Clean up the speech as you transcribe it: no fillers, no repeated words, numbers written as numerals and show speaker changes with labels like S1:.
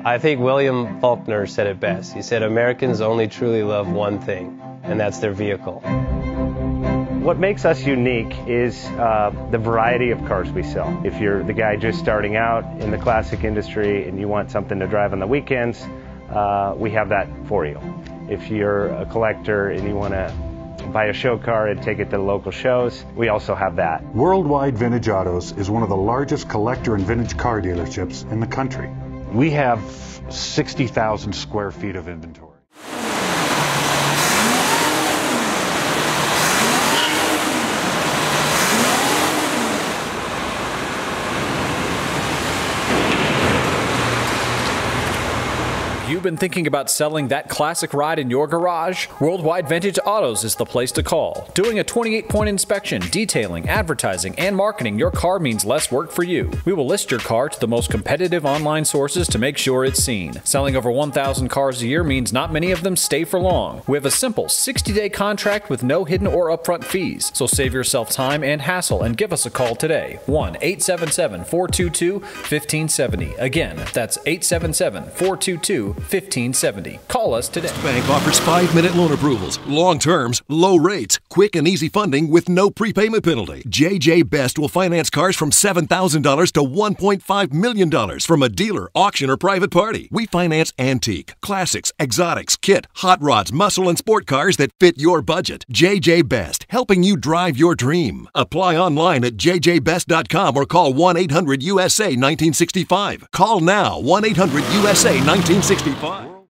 S1: I think William Faulkner said it best. He said, Americans only truly love one thing, and that's their vehicle.
S2: What makes us unique is the variety of cars we sell. If you're the guy just starting out in the classic industry and you want something to drive on the weekends, we have that for you. If you're a collector and you want to buy a show car and take it to the local shows, we also have that.
S3: Worldwide Vintage Autos is one of the largest collector and vintage car dealerships in the country. We have 60,000 square feet of inventory.
S4: You've been thinking about selling that classic ride in your garage? Worldwide Vintage Autos is the place to call. Doing a 28-point inspection, detailing, advertising, and marketing your car means less work for you. We will list your car to the most competitive online sources to make sure it's seen. Selling over 1,000 cars a year means not many of them stay for long. We have a simple 60-day contract with no hidden or upfront fees. So save yourself time and hassle and give us a call today. 1-877-422-1570. Again, that's 877-422-1570. Call us today.
S5: Bank offers 5-minute loan approvals, long terms, low rates, quick and easy funding with no prepayment penalty. JJ Best will finance cars from $7,000 to $1.5 million from a dealer, auction, or private party. We finance antique, classics, exotics, kit, hot rods, muscle, and sport cars that fit your budget. JJ Best, helping you drive your dream. Apply online at jjbest.com or call 1-800-USA-1965. Call now, 1-800-USA-1965.